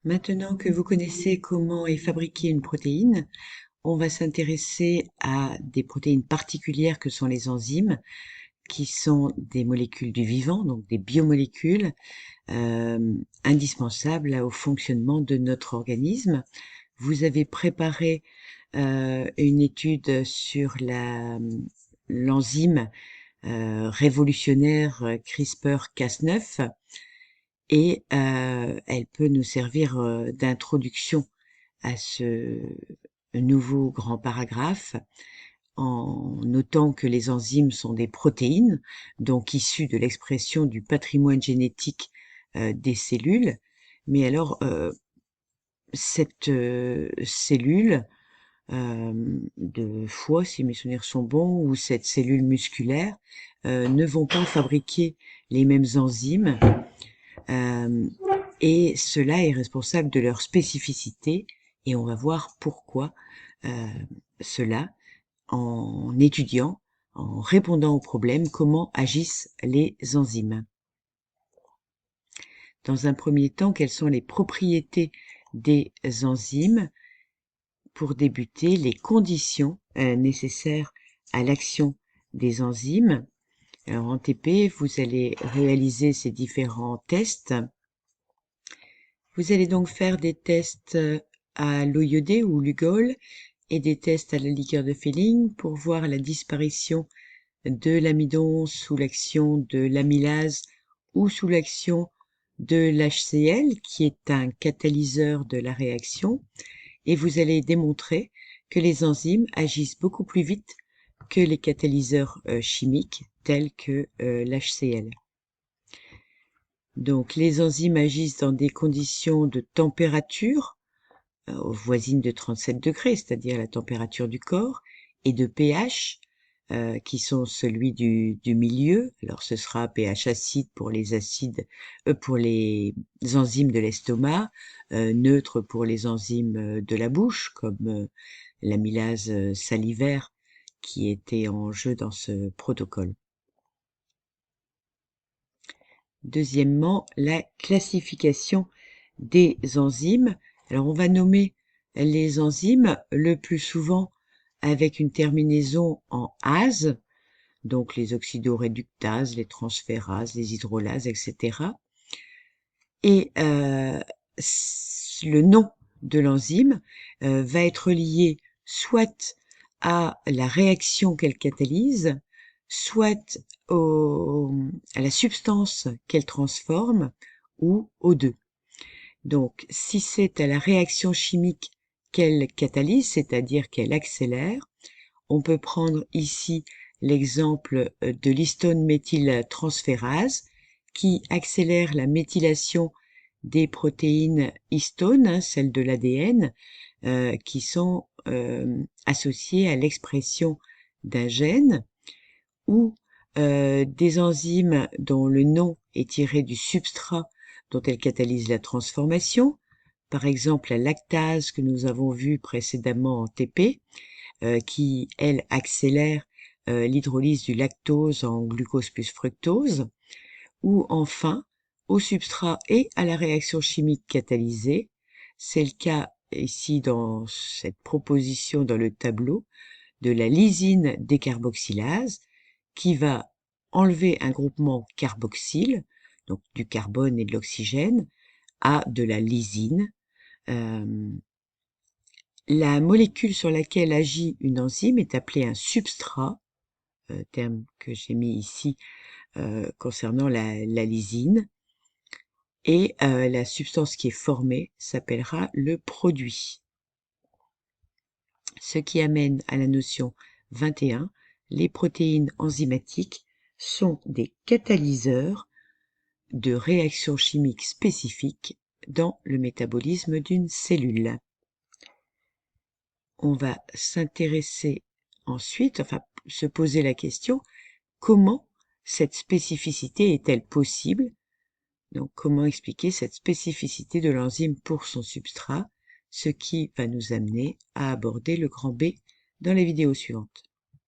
Maintenant que vous connaissez comment est fabriquée une protéine, on va s'intéresser à des protéines particulières que sont les enzymes, qui sont des molécules du vivant, donc des biomolécules indispensables au fonctionnement de notre organisme. Vous avez préparé une étude sur l'enzyme révolutionnaire CRISPR-Cas9 et elle peut nous servir d'introduction à ce nouveau grand paragraphe en notant que les enzymes sont des protéines, donc issues de l'expression du patrimoine génétique des cellules. Mais alors, cette cellule de foie, si mes souvenirs sont bons, ou cette cellule musculaire, ne vont pas fabriquer les mêmes enzymes, et cela est responsable de leur spécificité, et on va voir pourquoi cela en étudiant, en répondant au problème, comment agissent les enzymes. Dans un premier temps, quelles sont les propriétés des enzymes? Pour débuter, les conditions nécessaires à l'action des enzymes. Alors en TP, vous allez réaliser ces différents tests. Vous allez donc faire des tests à l'eau iodée ou Lugol et des tests à la liqueur de Fehling pour voir la disparition de l'amidon sous l'action de l'amylase ou sous l'action de l'HCl, qui est un catalyseur de la réaction, et vous allez démontrer que les enzymes agissent beaucoup plus vite que les catalyseurs chimiques tels que l'HCl. Donc les enzymes agissent dans des conditions de température voisines de 37 degrés, c'est-à-dire la température du corps, et de pH, qui sont celui du milieu. Alors ce sera pH acide pour les acides, pour les enzymes de l'estomac, neutre pour les enzymes de la bouche, comme l'amylase salivaire qui était en jeu dans ce protocole. Deuxièmement, la classification des enzymes. Alors on va nommer les enzymes le plus souvent avec une terminaison en ase, donc les oxydoréductases, les transférases, les hydrolases, etc. Et le nom de l'enzyme va être lié soit à la réaction qu'elle catalyse, soit à la substance qu'elle transforme, ou aux deux. Donc, si c'est à la réaction chimique qu'elle catalyse, c'est-à-dire qu'elle accélère, on peut prendre ici l'exemple de l'histone méthyltransférase qui accélère la méthylation des protéines histones, celles de l'ADN, qui sont associées à l'expression d'un gène, ou des enzymes dont le nom est tiré du substrat dont elles catalysent la transformation, par exemple la lactase que nous avons vue précédemment en TP, qui, elle, accélère l'hydrolyse du lactose en glucose plus fructose, ou enfin au substrat et à la réaction chimique catalysée. C'est le cas ici dans cette proposition dans le tableau de la lysine décarboxylase qui va enlever un groupement carboxyle, donc du carbone et de l'oxygène, à de la lysine. La molécule sur laquelle agit une enzyme est appelée un substrat, terme que j'ai mis ici concernant la lysine, et la substance qui est formée s'appellera le produit. Ce qui amène à la notion 21, les protéines enzymatiques sont des catalyseurs de réactions chimiques spécifiques dans le métabolisme d'une cellule. On va s'intéresser ensuite, enfin se poser la question, comment cette spécificité est-elle possible? Donc comment expliquer cette spécificité de l'enzyme pour son substrat, ce qui va nous amener à aborder le grand B dans les vidéos suivantes.